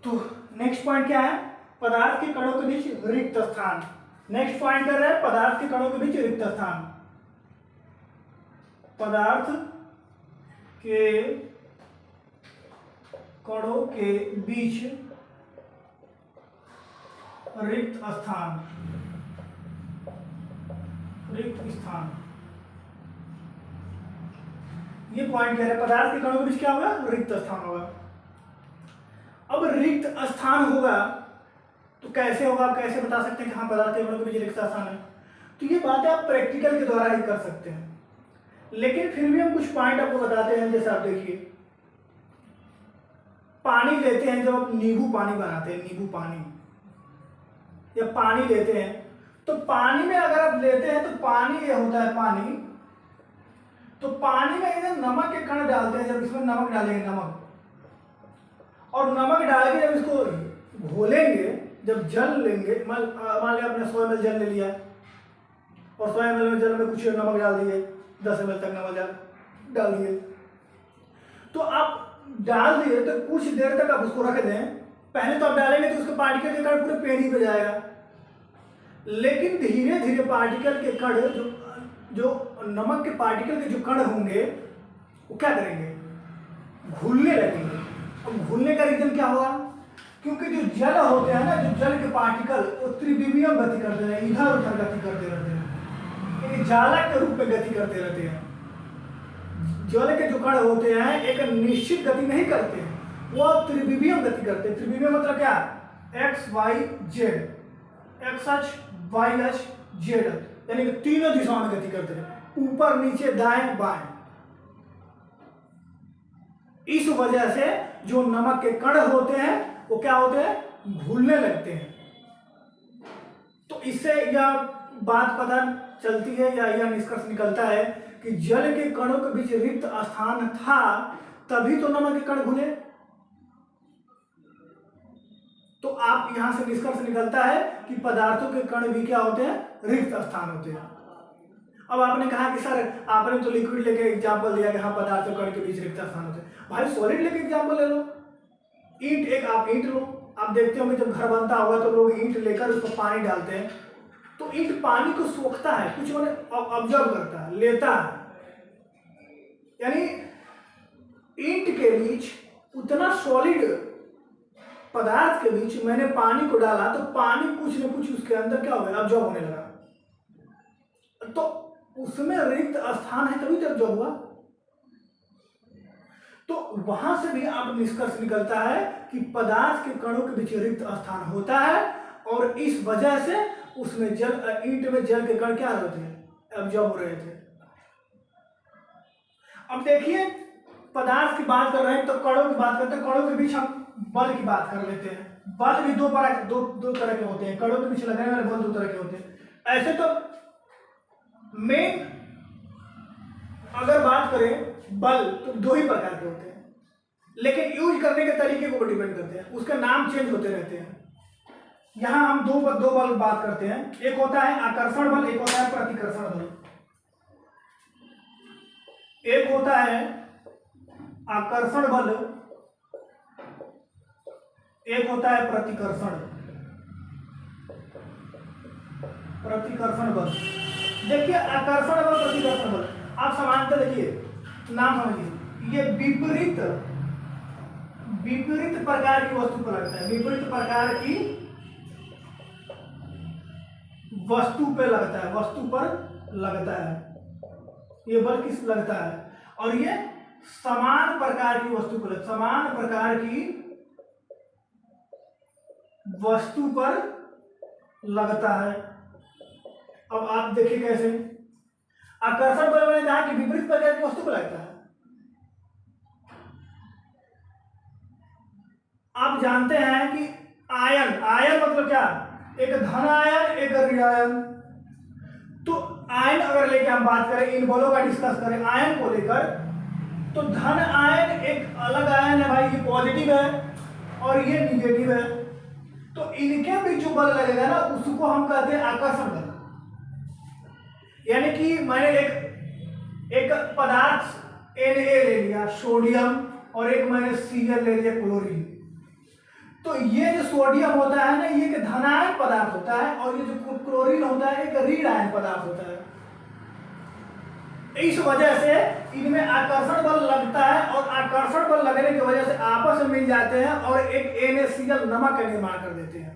तो next point क्या है, पदार्थ के कणों के बीच रिक्त स्थान। नेक्स्ट पॉइंट कर रहे हैं पदार्थ के कणों के बीच रिक्त स्थान। पदार्थ के कणों के बीच रिक्त स्थान, रिक्त स्थान, ये पॉइंट कह रहे हैं पदार्थ के कणों के बीच क्या होगा, रिक्त स्थान होगा। अब रिक्त स्थान होगा तो कैसे होगा, आप कैसे बता सकते हैं कि हाँ पदार्थ के कणों के बीच रिक्त स्थान है। तो ये बातें आप प्रैक्टिकल के द्वारा ही कर सकते हैं, लेकिन फिर भी हम कुछ पॉइंट आपको बताते हैं। जैसे आप देखिए, पानी लेते हैं, जब आप नींबू पानी बनाते हैं, नींबू पानी या पानी लेते हैं, तो पानी में अगर आप लेते हैं तो पानी ये होता है पानी, तो पानी में इधर नमक के कण डालते हैं। जब इसमें नमक डालेंगे, नमक और नमक डाल के जब इसको घोलेंगे, जब जल लेंगे, मान लिया आपने 100 ml जल ले लिया और 100 ml जल में कुछ नमक डाल दिए, 10 ml तक नमक डाल दिए, तो आप डाल दिए तो कुछ देर तक आप उसको रख दें। पहले तो आप डालेंगे तो उसके पार्टिकल के कण पूरे पेड़ी पे जाएगा, लेकिन धीरे धीरे पार्टिकल के कण जो नमक के पार्टिकल के जो कण होंगे वो क्या करेंगे, घुलने लगेंगे। अब घुलने का रीजन क्या होगा, क्योंकि जो जल होते हैं ना, जो जल के पार्टिकल वो त्रिविमीय गति करते हैं, इधर उधर गति करते रहते हैं, एक जालक के रूप में गति करते रहते हैं। जल के जो कण होते हैं एक निश्चित गति नहीं करते, वो त्रिविमीय गति करते हैं। त्रिविमीय मतलब क्या, एक्स वाई जेड, एक्स अक्ष, वाई अक्ष, जेड अक्ष, यानी कि तीनों दिशाओं में गति करते हैं, ऊपर नीचे दाएं बाएं। इस वजह से जो नमक के कण होते हैं वो क्या होते हैं, घुलने लगते हैं। तो इससे यह बात पता चलती है या यह निष्कर्ष निकलता है कि जल के कणों के बीच रिक्त स्थान था, तभी तो नमक के कण घुले। तो आप यहां से निष्कर्ष निकलता है कि पदार्थों के कण भी क्या होते हैं, रिक्त स्थान होते हैं। अब आपने कहा कि सर आपने तो लिक्विड लेके एग्जांपल दिया कि हाँ पदार्थों कण के बीच रिक्त स्थान होते हैं। भाई सॉलिड लेके एग्जांपल ले लो, ईंट, एक आप ईंट लो, आप देखते होंगे जब घर बनता होगा तो लोग ईंट लेकर उसको पानी डालते हैं, तो ईंट पानी को सोखता है, कुछ ऑब्जर्व करता है, लेता है। यानी ईंट के बीच उतना सॉलिड पदार्थ के बीच मैंने पानी को डाला तो पानी कुछ न कुछ उसके अंदर क्या हो गया, ऑब्जर्व होने लगा, तो उसमें रिक्त स्थान है तभी तो ऑब्जर्व हुआ। तो वहां से भी आप निष्कर्ष निकलता है कि पदार्थ के कणों के बीच रिक्त स्थान होता है, और इस वजह से उसमें जल, ईंट में जल के कण क्या होते हैं, ऑब्जर्व हो रहे थे। अब देखिए पदार्थ की बात कर रहे हैं तो कणों की बात करते हैं, कणों के बीच हम बल की बात कर लेते हैं। बल भी दो तरह के होते हैं, कणों के बीच लगने वाले बल दो तरह के होते हैं। ऐसे तो मेन अगर बात करें बल तो दो ही प्रकार के होते हैं, लेकिन यूज करने के तरीके को डिपेंड करते हैं, उसके नाम चेंज होते रहते हैं। यहां हम दो बल बात करते हैं, एक होता है आकर्षण बल, एक होता है प्रतिकर्षण बल। एक होता है आकर्षण बल, एक होता है प्रतिकर्षण बल। देखिए आकर्षण बल, प्रतिकर्षण बल, आप समानता देखिए, नाम समझिए, ये विपरीत प्रकार की वस्तु पर लगता है, विपरीत प्रकार की वस्तु पे लगता है, वस्तु पर लगता है ये बल किस लगता है, और ये समान प्रकार की वस्तु पर, समान प्रकार की वस्तु पर लगता है। अब आप देखिए कैसे, आकर्षण बल मैंने कहा कि विपरीत प्रकार की वस्तु पर लगता है। आप जानते हैं कि आयन मतलब क्या, एक धन आयन एक ऋण आयन। तो आयन अगर लेके हम बात करें, इन बलों का डिस्कस करें आयन को लेकर, तो धन आयन एक अलग आयन है भाई, ये पॉजिटिव है और ये निगेटिव है, तो इनके बीच जो बल लगेगा ना उसको हम कहते हैं आकर्षण बल। यानी कि मैंने एक पदार्थ Na ले लिया सोडियम, और एक मैंने Cl ले लिया क्लोरीन, तो ये जो सोडियम होता है ना, ये एक धनायन पदार्थ होता है, और ये जो क्लोरीन होता है एक ऋण आयन पदार्थ होता है। इस वजह से इनमें आकर्षण बल लगता है, और आकर्षण बल लगने की वजह से आपस में मिल जाते हैं और एक NaCl नमक का निर्माण कर देते हैं।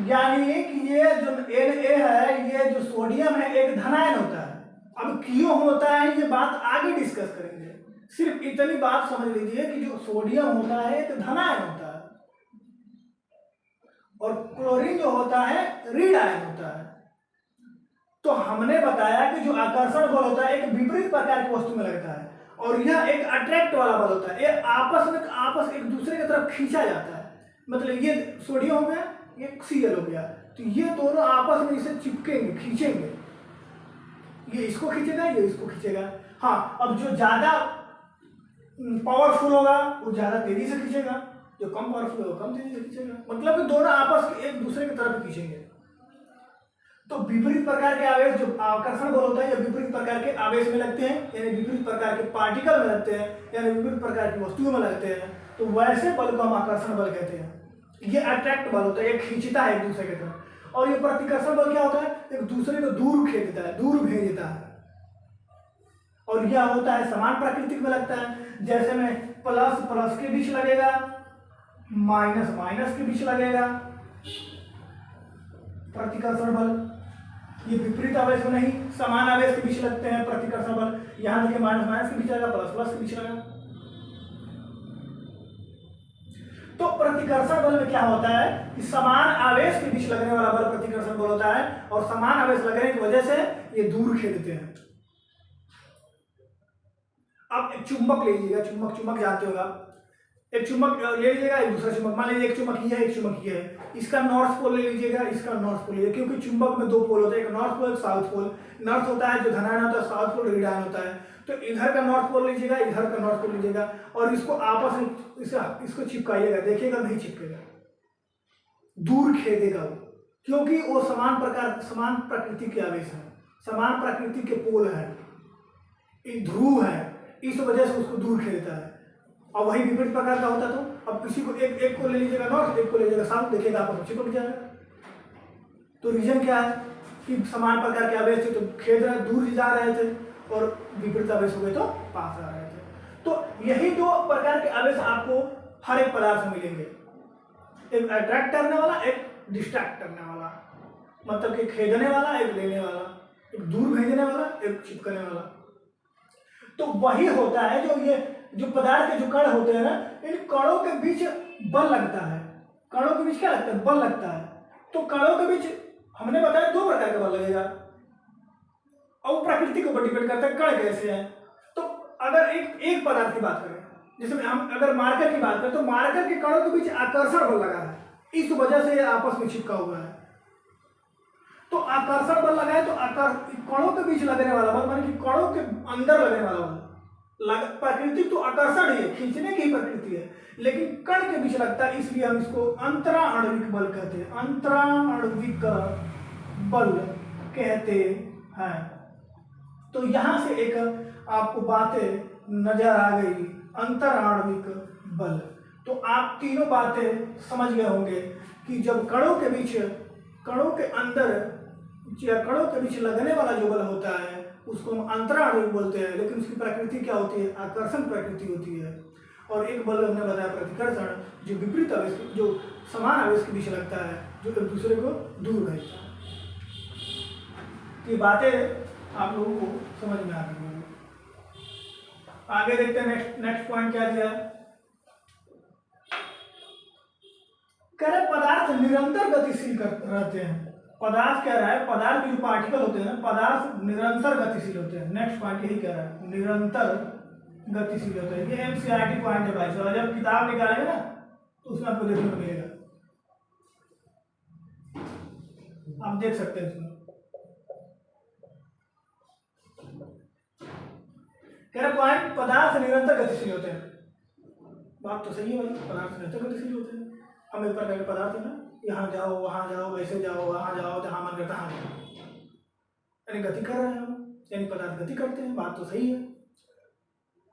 यानी कि ये जो Na है, ये जो सोडियम है एक धनायन होता है। अब क्यों होता है ये बात आगे डिस्कस करेंगे, सिर्फ इतनी बात समझ लीजिए कि जो सोडियम होता है एक धनायन होता है, और क्लोरीन जो होता है ऋण आयन होता है। तो हमने बताया कि जो आकर्षण बल होता है एक विपरीत प्रकार की वस्तु में लगता है, और यह एक अट्रैक्ट वाला बल होता है। ये आपस एक दूसरे की तरफ खींचा जाता है। मतलब ये सोडियम हो गया, ये Cl हो गया, तो ये दोनों आपस में इसे चिपकेंगे, खींचेंगे। ये इसको खींचेगा, ये इसको खींचेगा। हाँ, अब जो ज्यादा पावरफुल होगा वो ज्यादा तेजी से खींचेगा, जो कम पावरफुल होगा कम तेजी से खींचेगा। मतलब कि दोनों आपस एक दूसरे की तरफ खींचेंगे। तो विपरीत प्रकार के आवेश, जो आकर्षण बल होता है, ये विपरीत प्रकार के आवेश में लगते हैं, यानी विपरीत प्रकार के पार्टिकल में लगते हैं, यानी विपरीत प्रकार की वस्तुओं में लगते हैं। तो वैसे बल को हम आकर्षण बल कहते हैं। ये अट्रैक्ट बल होता है, ये खींचता है एक दूसरे की तरफ। और ये प्रतिकर्षण बल क्या होता है, एक दूसरे को दूर खींचता है, दूर भेज देता है। और यह होता है समान प्रकृति में लगता है। जैसे में प्लस प्लस के बीच लगेगा, माइनस माइनस के बीच लगेगा प्रतिकर्षण बल। ये विपरीत आवेश में नहीं, समान आवेश के बीच लगते हैं प्रतिकर्षण बल। यहां देखिए माइनस माइनस के बीच लगा, प्लस प्लस के बीच लगा। तो प्रतिकर्षण बल में क्या होता है कि समान आवेश के बीच लगने वाला बल प्रतिकर्षण बल होता है, और समान आवेश लगने की वजह से ये दूर खींचते हैं। अब एक चुंबक ले लीजिएगा, चुंबक जानते होगा। एक चुंबक ले लीजिएगा, एक दूसरा चुंबक, मान लीजिए एक चुंबक ये है, एक चुंबक ये है। इसका नॉर्थ पोल ले लीजिएगा, इसका नॉर्थ पोल लीजिएगा, क्योंकि चुंबक में दो पोल होते हैं, एक नॉर्थ पोल, एक साउथ पोल। नॉर्थ होता है जो धनायन होता है, साउथ पोल ऋणायन होता है। तो इधर का नॉर्थ पोल लीजिएगा, इधर का नॉर्थ पोल लीजिएगा, और इसको आपस में इसको चिपकाइएगा, देखिएगा नहीं चिपकेगा, दूर खेदेगा वो, क्योंकि वो समान प्रकृति के आवेश है, समान प्रकृति के पोल है, ध्रुव है, इस वजह से उसको दूर खेलता है। और वही विपरीत प्रकार का होता। तो अब किसी को एक को ले लीजिएगा नॉर्थ, एक को ले लीजिएगा साउथ, देखिएगा आपको चिपक जाएगा। तो रीजन क्या है कि समान प्रकार के आवेश थे तो खेद रहे, दूर जा रहे थे, और विपरीत आवेश हो गए तो पास आ रहे थे। तो यही दो प्रकार के आवेश आपको हर एक पदार्थ में मिलेंगे, एक अट्रैक्ट करने वाला, एक डिस्ट्रैक्ट करने वाला। मतलब कि खेदने वाला, एक लेने वाला, एक दूर भेजने वाला, एक चिपकने वाला। तो वही होता है जो ये जो पदार्थ के जो कण होते हैं ना, इन कणों के बीच बल लगता है। कणों के बीच क्या लगता है, बल लगता है। तो कणों के बीच हमने बताया दो प्रकार का बल लगेगा, और प्रकृति के ऊपर डिपेंड करता है कण कैसे हैं। तो अगर एक पदार्थ की बात करें, जैसे हम अगर मार्कर की बात करें, तो मार्कर के कणों के बीच आकर्षण बल लगा है, इस वजह से ये आपस में चिपका हुआ है। तो आकर्षण बल लगा है, तो कणों के बीच लगने वाला बल, माने कि कणों के अंदर लगने वाला बल। प्रकृति तो आकर्षण ही है, खींचने की प्रकृति है, लेकिन कण के बीच लगता है, इसलिए हम इसको अंतराणविक बल कहते हैं। अंतराणविक बल कहते हैं। तो यहां से एक आपको बातें नजर आ गई, अंतराणविक बल। तो आप तीनों बातें समझ गए होंगे कि जब कणों के बीच, कणों के अंदर या कणों के बीच लगने वाला जो बल होता है उसको हम अंतराणविक बोलते हैं, लेकिन उसकी प्रकृति क्या होती है, आकर्षण प्रकृति होती है। और एक बल हमने बताया प्रतिकर्षण, जो विपरीत आवेश, जो समान आवेश के बीच लगता है, जो एक दूसरे को दूर भेजता है। ये बातें आप लोगों को समझ में आ गई होंगी। आगे देखते हैं नेक्स्ट पॉइंट क्या दिया है। कह रहे पदार्थ निरंतर गतिशील रहते हैं। पदार्थ कह रहा है, पदार्थ के जो पार्टिकल होते हैं, पदार्थ निरंतर गतिशील होते हैं। नेक्स्ट पॉइंट यही कह रहा है, निरंतर गतिशील होते हैं। ये एनसीईआरटी पॉइंट है भाई साहब, जब किताब निकालेंगे ना तो उसमें आपको देखने को मिलेगा, आप देख सकते हैं इसमें। कह रहे पॉइंट पदार्थ निरंतर गतिशील होते हैं। बात तो सही है भाई, पदार्थ निरंतर गतिशील होते हैं। हम एक प्रकार के पदार्थ है ना, यहाँ जाओ वहां जाओ, वैसे जाओ वहां जाओ, जहां मन करता है यानी गति कर रहे हैं हम, यानी पदार्थ गति करते हैं। बात तो सही है।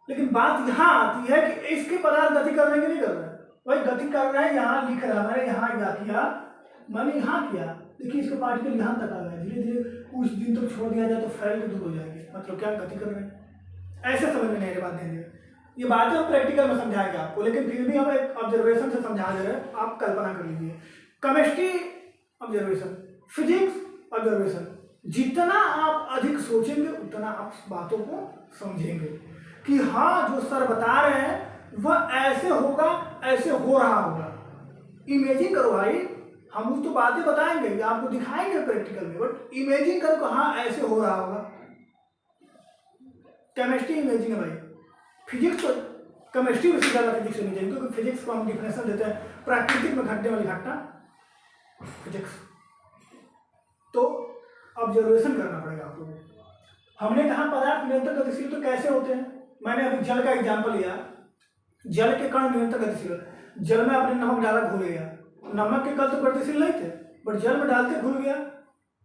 लेकिन बात यहाँ आती है कि इसके पदार्थ गति कर रहे हैं कि नहीं कर रहे हैं। भाई गति कर रहे हैं, यहाँ लिख रहा है मैंने, यहाँ क्या किया मैंने, यहाँ किया, देखिए इसके पार्टिकल यहाँ तक आ गए, धीरे धीरे कुछ दिन तक छोड़ दिया जाए तो फैल के दूर हो जाएंगे, मतलब क्या गति कर रहे हैं। ऐसे समझ में नहीं बात देंगे, ये बातें हम प्रैक्टिकल में समझाएंगे आपको, लेकिन फिर भी हम एक ऑब्जर्वेशन से समझा दे रहे हैं, आप कल्पना कर लीजिए। केमिस्ट्री ऑब्जर्वेशन, फिजिक्स ऑब्जर्वेशन, जितना आप अधिक सोचेंगे उतना आप बातों को समझेंगे कि हाँ जो सर बता रहे हैं वह ऐसे होगा, ऐसे हो रहा होगा। इमेजिंग करो भाई, हम तो बातें बताएंगे आपको दिखाएंगे प्रैक्टिकल में, बट इमेजिंग करो कि हाँ ऐसे हो रहा होगा। केमिस्ट्री इमेजिंग है भाई, फिजिक्स तो केमिस्ट्री में से ज़्यादा फिजिक्स नहीं चाहिए, क्योंकि फिजिक्स को हम डिफिनेशन देते हैं प्राकृतिक में घटने वाली घटना फिजिक्स। तो ऑब्जर्वेशन करना पड़ेगा आप लोगों को। हमने कहा पदार्थ निरंतर गतिशील तो कैसे होते हैं, मैंने अभी जल का एग्जाम्पल लिया, जल के कण निरंतर गतिशील, जल में आपने नमक डाला घुल गया, नमक के कण तो गतिशील नहीं थे, बट जल में डालते घुल गया,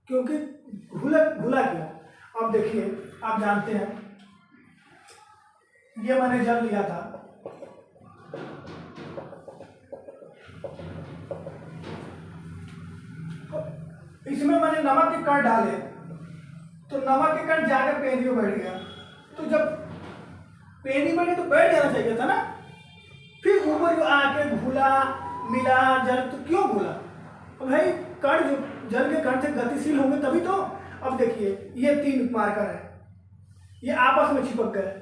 क्योंकि घुला क्यों। अब देखिए आप जानते हैं, ये मैंने जल लिया था, इसमें मैंने नमक के कण डाले, तो नमक के कण जाकर पेनी में बैठ गया, तो जब पेनी में तो बैठ जाना चाहिए था ना, फिर ऊपर आके घुला मिला जल, तो क्यों घुला। तो भाई कण जो जल के कण से गतिशील होंगे तभी तो। अब देखिए ये 3 मार्कर है, ये आपस में चिपक गए,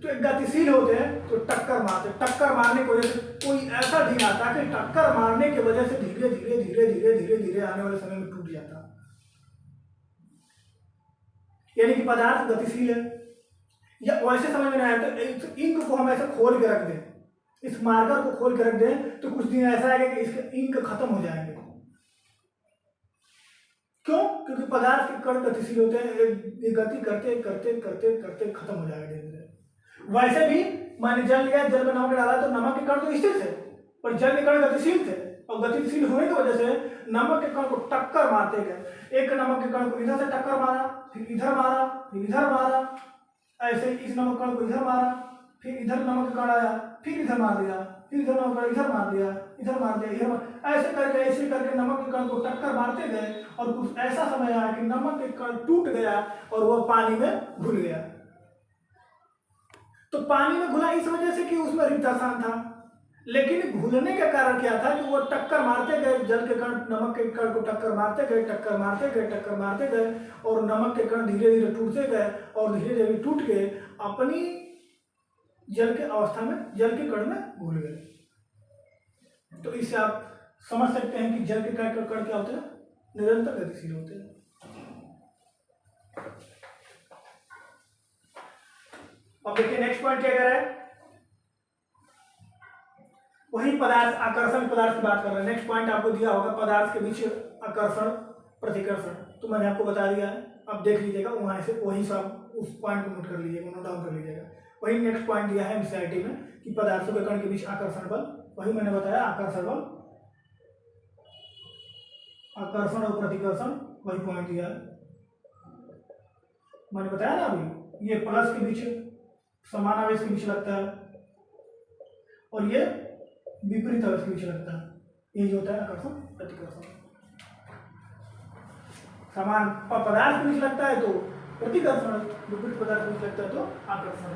तो एक गतिशील होते हैं तो टक्कर मारते, टक्कर मारने की वजह से कोई ऐसा दिन आता कि टक्कर मारने की वजह से धीरे धीरे धीरे धीरे धीरे धीरे आने वाले समय में टूट जाता, यानी कि पदार्थ गतिशील है। या वैसे समझ में नहीं आया तो इंक को हम ऐसे खोल के रख दें, इस मार्कर को खोल के रख दें, तो कुछ दिन ऐसा आएगा कि इसके इंक खत्म हो जाएंगे। क्यों? क्योंकि पदार्थ के कण गतिशील होते हैं, ये गति करते करते करते करते खत्म हो जाएगा धीरे धीरे। वैसे भी मैंने जल लिया, जल में नमक डाला, तो नमक के कण तो स्थिर थे पर जल के कण गतिशील थे, और गतिशील होने की वजह से नमक के कण को टक्कर मारते गए। एक नमक के कण को इधर से टक्कर मारा, फिर इधर मारा, फिर इधर मारा, ऐसे इस नमक कण को इधर मारा, फिर इधर नमक कण आया, फिर इधर मार दिया, फिर इधर नमक कण इधर मार दिया, इधर मार दिया, इधर मार, ऐसे करके नमक के कण को टक्कर मारते गए, और कुछ ऐसा समय आया कि नमक के कण टूट गया और वह पानी में घुल गया। तो पानी में घुला इस वजह से कि उसमें रिक्त स्थान था, लेकिन घुलने का कारण क्या था कि वो टक्कर मारते गए, जल के कण नमक के कण को टक्कर मारते गए, टक्कर मारते गए, टक्कर मारते गए, और नमक के कण धीरे धीरे टूटते गए, और धीरे धीरे टूट के अपनी जल के अवस्था में, जल के कण में घुल गए। तो इससे आप समझ सकते हैं कि जल के कण क्या होते हैं, निरंतर गतिशील होते हैं। अब देखिए नेक्स्ट पॉइंट क्या कह रहा है, वही पदार्थ आकर्षण पदार्थ की बात कर रहे हैं। नेक्स्ट पॉइंट आपको दिया होगा पदार्थ के बीच आकर्षण प्रतिकर्षण, तो मैंने आपको बता दिया है, अब देख लीजिएगा वहां से, वही सब उस पॉइंट को नोट कर लीजिएगा, नोट डाउन कर लीजिएगा। वही नेक्स्ट पॉइंट दिया है एनसीईआरटी में कि पदार्थों के कण के बीच आकर्षण बल, वही मैंने बताया आकर्षण बल, आकर्षण और प्रतिकर्षण, वही पॉइंट दिया है मैंने बताया ना अभी। ये प्लस के बीच समान आवेश के बीच लगता है, और ये विपरीत आवेश के बीच लगता है, ये जो होता है आकर्षण प्रतिकर्षण। समान पदार्थ के बीच लगता है तो प्रतिकर्षण, विपरीत पदार्थ के बीच लगता है तो आकर्षण।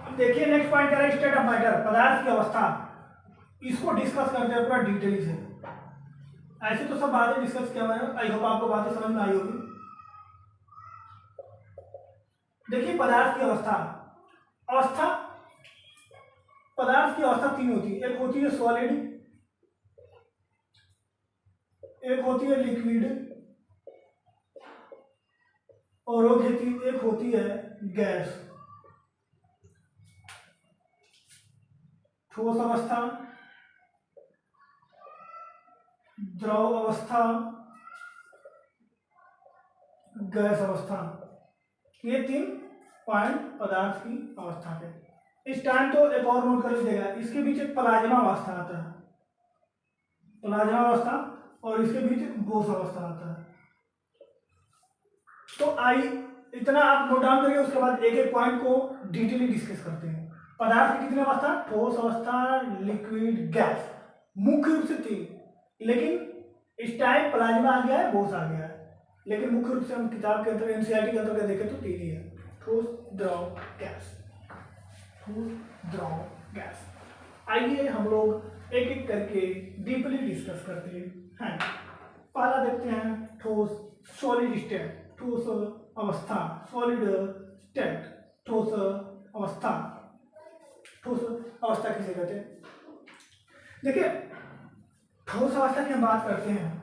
अब देखिए नेक्स्ट पॉइंट है स्टेट ऑफ मैटर, पदार्थ की अवस्था। इसको डिस्कस करते हैं पूरा डिटेल से। ऐसे तो सब बातें डिस्कस किया मैंने, आई होप आपको बातें समझ में आई होगी। देखिए पदार्थ की अवस्था, पदार्थ की अवस्था 3 होती है, एक होती है सॉलिड, एक होती है लिक्विड, और एक होती है गैस। ठोस अवस्था, द्रव अवस्था, गैस अवस्था, ये 3 पॉइंट पदार्थ की अवस्था के। इस टाइम तो एक और नोट कर लीजिएगा, इसके बीच एक प्लाज्मा अवस्था आता है, प्लाज्मा अवस्था, और इसके बीच बोस अवस्था आता है। तो इतना आप नोट डाउन करिए, उसके बाद एक एक पॉइंट को डिटेली डिस्कस करते हैं। पदार्थ की कितनी अवस्था? ठोस अवस्था, लिक्विड, गैस, मुख्य रूप से 3, लेकिन इस टाइम प्लाज्मा आ गया है, बोस आ गया है, लेकिन मुख्य रूप से हम किताब के अंदर एनसीईआरटी के अंदर देखें तो 3 ही है, ठोस, द्रव, गैस, ठोस, द्रव, गैस। आइए हम लोग एक एक करके डीपली डिस्कस करते हैं। पहला देखते हैं ठोस, सॉलिड स्टेट, ठोस अवस्था, सॉलिड स्टेट, ठोस अवस्था। ठोस अवस्था किसे कहते हैं? देखिए, ठोस अवस्था की हम बात करते हैं,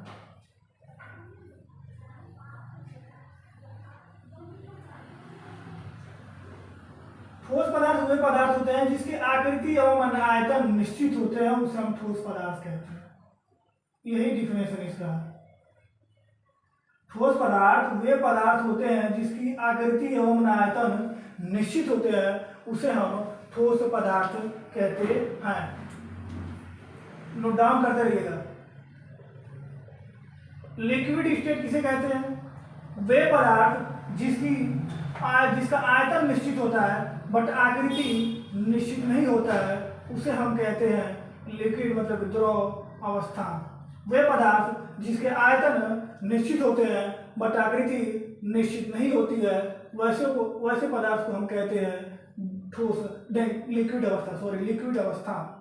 ठोस पदार्थ वे पदार्थ होते हैं जिसकी आकृति एवं आयतन निश्चित होते हैं, उसे हम ठोस पदार्थ कहते हैं। यही डिफिनेशन इसका है। ठोस पदार्थ वे पदार्थ होते हैं जिसकी आकृति एवं आयतन निश्चित होते हैं, उसे हम ठोस पदार्थ कहते हैं। नोट डाउन करते रहिएगा। लिक्विड स्टेट किसे कहते हैं? वे पदार्थ जिसका आयतन निश्चित होता है बट आकृति निश्चित नहीं होता है, उसे हम कहते हैं लिक्विड, मतलब द्रव अवस्था। वे पदार्थ जिसके आयतन निश्चित होते हैं बट आकृति निश्चित नहीं होती है, वैसे पदार्थ को हम कहते हैं ठोस, लिक्विड अवस्था, लिक्विड अवस्था।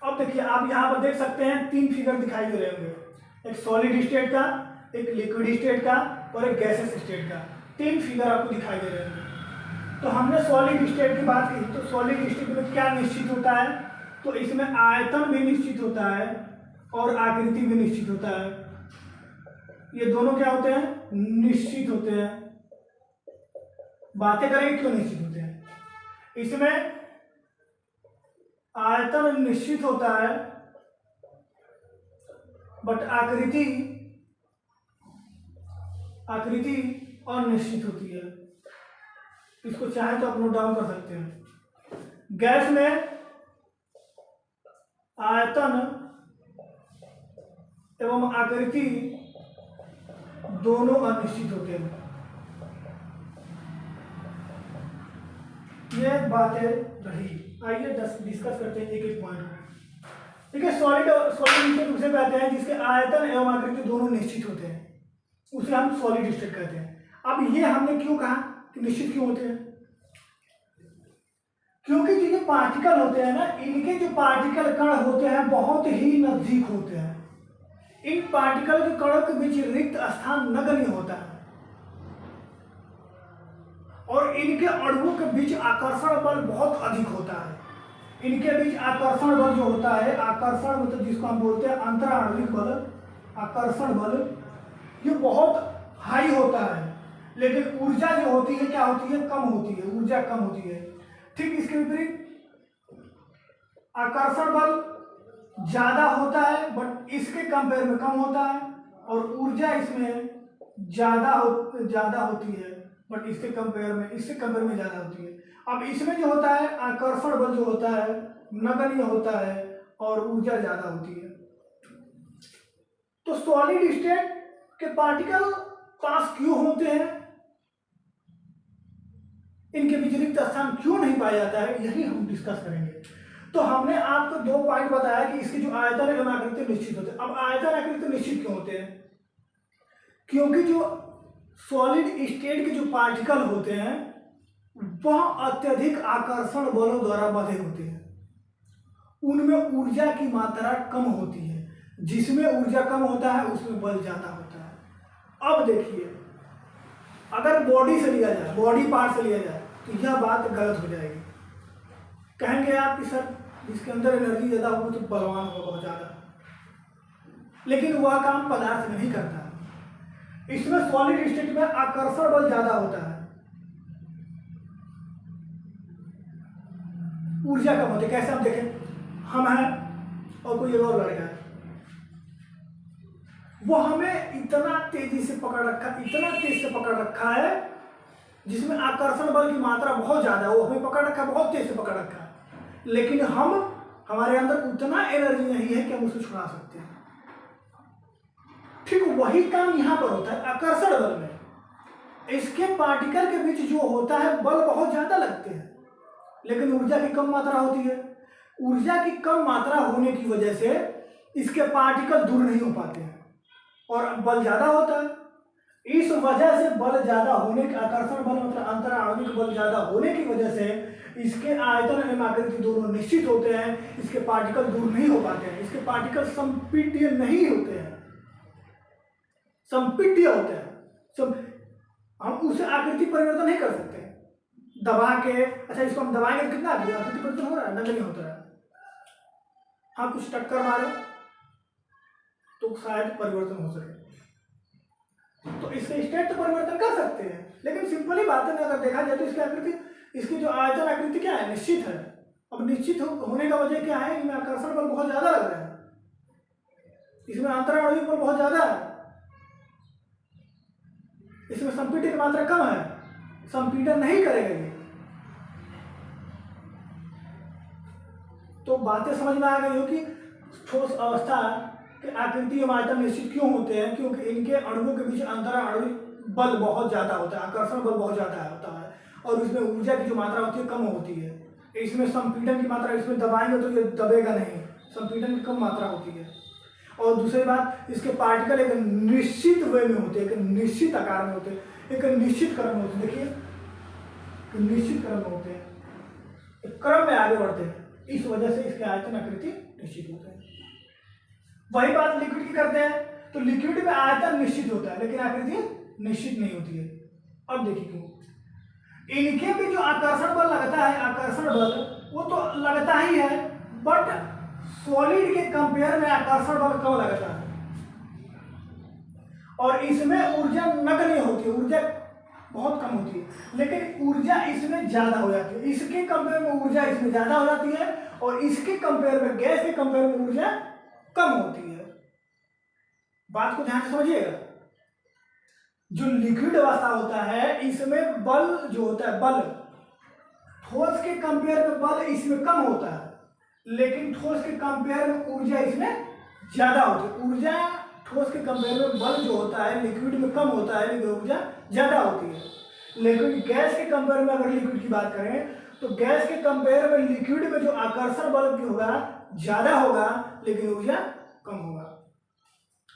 अब देखिए, आप यहाँ पर देख सकते हैं 3 फिगर दिखाई दे रहे होंगे, एक सॉलिड स्टेट का, एक लिक्विड स्टेट का और एक गैसेस स्टेट का। 3 फिगर आपको दिखाई दे रहे होंगे। तो हमने सॉलिड स्टेट की बात की, तो सॉलिड स्टेट में क्या निश्चित होता है? तो इसमें आयतन भी निश्चित होता है और आकृति भी निश्चित होता है। ये दोनों क्या होते हैं? निश्चित होते हैं। बातें करेंगे क्यों निश्चित होते हैं। इसमें आयतन निश्चित होता है बट आकृति अनिश्चित होती है। इसको चाहे तो आप नोट डाउन कर सकते हैं। गैस में आयतन एवं आकृति दोनों अनिश्चित होते हैं। ये बातें रही। आइए डिस्कस करते हैं एक एक पॉइंट को। ठीक है, सॉलिड स्टेट उसे कहते हैं जिसके आयतन एवं आकृति दोनों निश्चित होते हैं, उसे हम सॉलिड स्टेट कहते हैं। अब ये हमने क्यों कहा कि निश्चित क्यों होते हैं? क्योंकि जो पार्टिकल होते हैं ना, इनके जो पार्टिकल कण होते हैं बहुत ही नजदीक होते हैं। इन पार्टिकल के कणों के बीच रिक्त स्थान नगण्य होता है और इनके अणुओं के बीच आकर्षण बल बहुत अधिक होता है। इनके बीच आकर्षण बल जो होता है, आकर्षण मतलब जिसको हम बोलते हैं अंतराणविक बल, आकर्षण बल, ये बहुत हाई होता है, लेकिन ऊर्जा जो होती है क्या होती है? कम होती है, ऊर्जा कम होती है। ठीक इसके विपरीत आकर्षण बल ज्यादा होता है बट इसके कंपेयर में कम होता है, और ऊर्जा इसमें ज्यादा होती है बट इसके कंपेयर में ज्यादा होती है। अब इसमें जो होता है आकर्षण बल जो होता है नगण्य होता है और ऊर्जा ज्यादा होती है। तो सॉलिड स्टेट के पार्टिकल पास क्यों होते हैं, इनके बीच रिक्त स्थान क्यों नहीं पाया जाता है, यही हम डिस्कस करेंगे। तो हमने आपको 2 पॉइंट बताया कि इसके जो आयतन एवं आकृति निश्चित होते हैं। अब आयतन आकृति निश्चित क्यों होते हैं? क्योंकि जो सॉलिड स्टेट के जो पार्टिकल होते हैं वह अत्यधिक आकर्षण बलों द्वारा बंधे होते हैं, उनमें ऊर्जा की मात्रा कम होती है। जिसमें ऊर्जा कम होता है उसमें बल ज्यादा होता है। अब देखिए, अगर बॉडी से लिया जाए, बॉडी पार्ट से लिया जाए तो यह बात गलत हो जाएगी। कहेंगे आप कि सर जिसके अंदर एनर्जी ज्यादा हो तो बलवान होगा बहुत ज्यादा, लेकिन वह काम पदार्थ नहीं करता। इसमें सॉलिड स्टेट में आकर्षण बल ज्यादा होता है, ऊर्जा कम होती है। कैसे? हम देखें, हम हैं और कोई और लड़का है, वो हमें इतना तेज से पकड़ रखा है जिसमें आकर्षण बल की मात्रा बहुत ज़्यादा है, वो हमें पकड़ रखा है, बहुत तेज से पकड़ रखा है, लेकिन हमारे अंदर उतना एनर्जी नहीं है कि हम उसे छुड़ा सकते हैं। ठीक वही काम यहाँ पर होता है आकर्षण बल में। इसके पार्टिकल के बीच जो होता है बल बहुत ज़्यादा लगते हैं, लेकिन ऊर्जा की कम मात्रा होती है। ऊर्जा की कम मात्रा होने की वजह से इसके पार्टिकल दूर नहीं हो पाते हैं और बल ज़्यादा होता है। इस वजह से बल ज़्यादा होने के, आकर्षण बल मतलब अंतराणविक बल ज़्यादा होने की वजह से इसके आयतन एवं आकृति दोनों निश्चित होते हैं, इसके पार्टिकल दूर नहीं हो पाते हैं, इसके पार्टिकल संपीड्य नहीं होते हैं, संपीड्य होते हैं। हम उसे आकृति परिवर्तन नहीं कर सकते दबा के। अच्छा, इसको हम दबाएंगे तो कितना आकृति परिवर्तन हो रहा है? नहीं होता है। हाँ, कुछ टक्कर मारे तो शायद परिवर्तन हो सके, तो इससे स्टेट तो परिवर्तन कर सकते हैं, लेकिन सिंपल ही बात है अगर देखा जाए तो इसकी आकृति, इसकी जो आयतन आकृति क्या है? निश्चित है। अब निश्चित होने का वजह क्या है? इनमें आकर्षण बल बहुत ज्यादा लग रहा है, इसमें अंतराणविक बल बहुत ज्यादा है, इसमें संपीड़न की मात्रा कम है, संपीड़न नहीं करेगा ये। तो बातें समझ में आ गई हो कि ठोस अवस्था के आकृति एवं आयतन निश्चित क्यों होते हैं? क्योंकि इनके अणुओं के बीच अंतराणविक बल बहुत ज्यादा होता है, आकर्षण बल बहुत ज्यादा होता है, और इसमें ऊर्जा की जो मात्रा होती है कम होती है। इसमें संपीड़न की मात्रा, इसमें दबाएंगे तो ये दबेगा नहीं, संपीड़न की कम मात्रा होती है। और दूसरी बात, इसके पार्टिकल एक निश्चित वे में होते हैं, एक निश्चित आकार में होते हैं, एक निश्चित क्रम में होते हैं। देखिए, निश्चित क्रम में होते हैं, एक क्रम में आगे बढ़ते हैं, इस वजह से इसके आयतन आकृति निश्चित होते हैं। वही बात लिक्विड की करते हैं, तो लिक्विड में आयतन निश्चित होता है लेकिन आकृति निश्चित नहीं होती है। अब देखिए क्यों। इनके भी जो आकर्षण बल लगता है, आकर्षण बल वो तो लगता ही है, बट सॉलिड के कंपेयर में आकर्षण बल कम लगता है, और इसमें ऊर्जा नगण्य होती है, ऊर्जा बहुत कम होती है, लेकिन ऊर्जा इसमें ज्यादा हो जाती है। इसके कंपेयर में ऊर्जा इसमें ज्यादा हो जाती है, और इसके कंपेयर में, गैस के कंपेयर में ऊर्जा कम होती है। बात को ध्यान से समझिएगा। जो लिक्विड अवस्था होता है इसमें बल जो होता है, बल ठोस के कंपेयर में बल इसमें कम होता है, लेकिन ठोस के कंपेयर में ऊर्जा इसमें ज्यादा होती है। ऊर्जा ठोस के कंपेयर में बल जो होता है लिक्विड में कम होता है, लेकिन ऊर्जा ज्यादा होती है। लेकिन गैस के कंपेयर में अगर लिक्विड की बात करें तो गैस के कंपेयर में लिक्विड में जो आकर्षण बल की होगा ज्यादा होगा, लेकिन ऊर्जा कम होगा।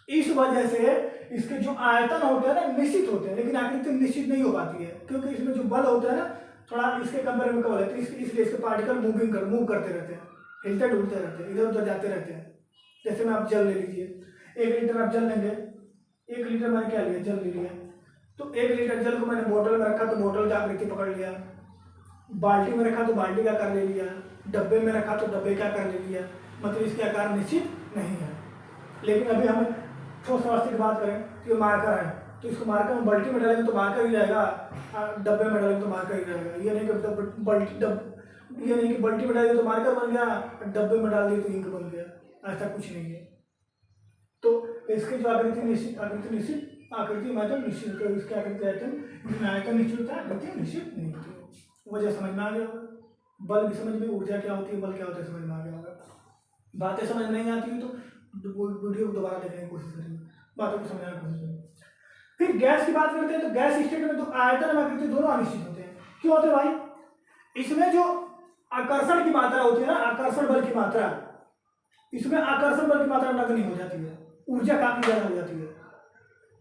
इस वजह से इसके जो आयतन होते हैं ना निश्चित होते हैं, लेकिन आकृति निश्चित नहीं हो पाती है, क्योंकि इसमें जो बल होता है ना थोड़ा इसके कंपेयर में कम होता है, इसलिए इसके पार्टिकल मूव करते रहते हैं, हिलते डुलते रहते हैं, इधर उधर जाते रहते हैं। जैसे में आप जल ले लीजिए, 1 लीटर आप जल लेंगे, 1 लीटर मैंने क्या लिया, जल ले लिया, तो 1 लीटर जल को मैंने बोतल में रखा तो बोतल की आकृति पकड़ लिया, बाल्टी में रखा तो बाल्टी का आकार ले लिया, डब्बे में रखा तो डब्बे का आकार ले लिया, मतलब इसके आकार निश्चित नहीं है। लेकिन अभी हमें ठोस अवस्था की बात करें तो ये मार्कर है, तो इसको मार्कर में बाल्टी में डालेंगे तो मार्कर ही जाएगा, डब्बे में डालेंगे तो मार्कर ही जाएगा। ये नहीं कि बाल्टी में डालेंगे तो मार्कर बन गया, डब्बे में डाल दिए तो इंक बन गया, ऐसा कुछ नहीं है। तो इसकी जो आकृति निश्चित, आकृति आयतन निश्चित होता है, इसकी आकृति आयतन निश्चित होता है, आकृति निश्चित नहीं होती है। वजह समझ में आ गया होगा, बल भी समझ में, ऊर्जा क्या होती है, बल क्या होता है समझ में आ गया होगा। बातें समझ नहीं आती है तो वीडियो को दोबारा देखने की कोशिश करेंगे, बातों को समझने की कोशिश करेंगे। फिर गैस की बात करते हैं तो गैस स्टेट में तो आयतन और आकृति दोनों अनिश्चित होते हैं। क्यों होते हैं भाई? इसमें जो आकर्षण की मात्रा होती है ना, आकर्षण बल की मात्रा, इसमें आकर्षण बल की मात्रा नगण्य हो जाती है, ऊर्जा काफी ज्यादा हो जाती है।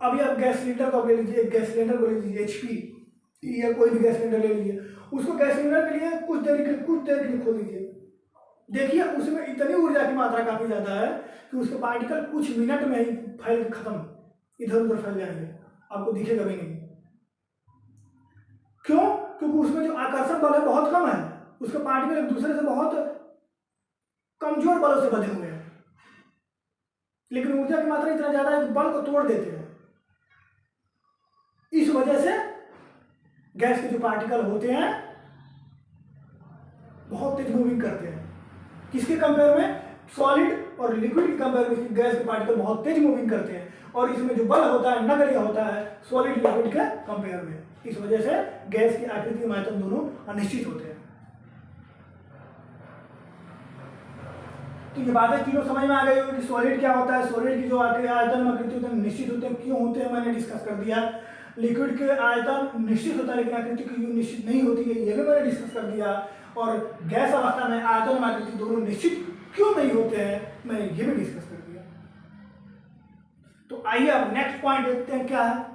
अभी आप गैस सिलेंडर को ले लीजिए, गैस सिलेंडर को ले लीजिए, HP या कोई भी गैस सिलेंडर ले लीजिए, उसको गैस सिलेंडर के लिए कुछ देर के लिए खोल दीजिए, देखिए उसमें इतनी ऊर्जा की मात्रा काफी ज्यादा है कि उसके पार्टिकल कुछ मिनट में ही फैल खत्म, इधर उधर फैल जाएंगे, आपको दिखेगा भी नहीं। क्यों? क्योंकि उसमें जो आकर्षण बल है बहुत कम है, उसके पार्टिकल एक दूसरे से बहुत कमजोर बलों से बंधे हुए हैं, लेकिन ऊर्जा की मात्रा इतना ज्यादा है कि बल को तोड़ देते हैं। इस वजह से गैस के जो पार्टिकल होते हैं बहुत तेज मूविंग करते हैं। किसके कंपेयर में? सॉलिड और लिक्विड के कंपेयर में गैस के पार्टिकल बहुत तेज मूविंग करते हैं, और इसमें जो बल होता है नगण्य होता है सॉलिड लिक्विड के कंपेयर में। इस वजह से गैस की आकृति एवं आयतन दोनों अनिश्चित होते हैं। तो ये बातें तीनों समझ में आ गई होगी कि सॉलिड क्या होता है, सॉलिड की जो आयतन आकृति होते हैं निश्चित होते हैं, क्यों होते हैं मैंने डिस्कस कर दिया। लिक्विड के आयतन निश्चित होता है लेकिन आकृति क्यों निश्चित नहीं होती है ये भी मैंने डिस्कस कर दिया। और गैस अवस्था में आयतन आकृति दोनों निश्चित क्यों नहीं होते हैं मैंने ये भी डिस्कस कर दिया। तो आइए अब नेक्स्ट पॉइंट देखते हैं क्या है।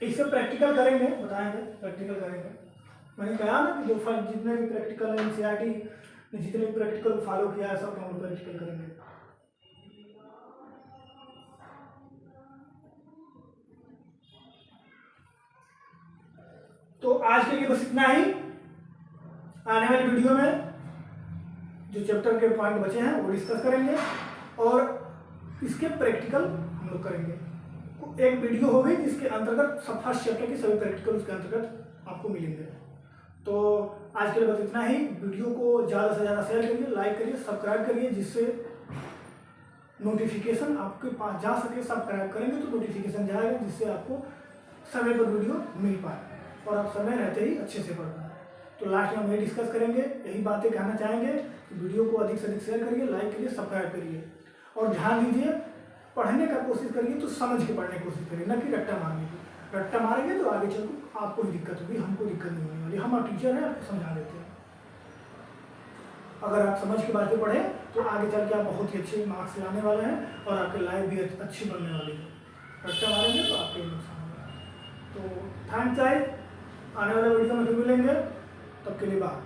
इससे प्रैक्टिकल करेंगे, बताएंगे प्रैक्टिकल करेंगे। मैंने कहा ना कि जो जितने भी प्रैक्टिकल है एनसीईआरटी ने जितने भी प्रैक्टिकल फॉलो किया है सब हम प्रैक्टिकल करेंगे। तो आज के लिए बस इतना ही। आने वाली वीडियो में जो चैप्टर के पॉइंट बचे हैं वो डिस्कस करेंगे और इसके प्रैक्टिकल हम लोग करेंगे। एक वीडियो होगी जिसके अंतर्गत सब फर्स्ट चैप्टर के सभी प्रैक्टिकल उसके अंतर्गत आपको मिलेंगे। तो आज के लिए बस इतना ही। वीडियो को ज़्यादा से ज़्यादा शेयर करिए, लाइक करिए, सब्सक्राइब करिए, जिससे नोटिफिकेशन आपके पास जा सके। सब्सक्राइब करेंगे तो नोटिफिकेशन जाएगा, जिससे आपको समय पर वीडियो मिल पाए और आप समय रहते ही अच्छे से पढ़ पाए। तो लास्ट में हम ये डिस्कस करेंगे, यही बातें कहना चाहेंगे कि वीडियो को अधिक से अधिक शेयर करिए, लाइक करिए, सब्सक्राइब करिए और ध्यान दीजिए। पढ़ने का कोशिश करिए तो समझ के पढ़ने की कोशिश करिए, न कि रट्टा मारने की। रट्टा मारेंगे तो आगे चल आपको ही दिक्कत होगी, हमको दिक्कत नहीं होने वाली। हम टीचर हैं, आपको समझा देते हैं। अगर आप समझ के बातें पढ़ें तो आगे चल के आप बहुत ही अच्छे मार्क्स लाने वाले हैं और आपकी लाइफ भी अच्छी बनने वाली है। रट्टा मारेंगे तो आपके नुकसान होगा। तो थैंक्स गाइस, आने वाले वीडियो में फिर मिलेंगे, तब के लिए बाय।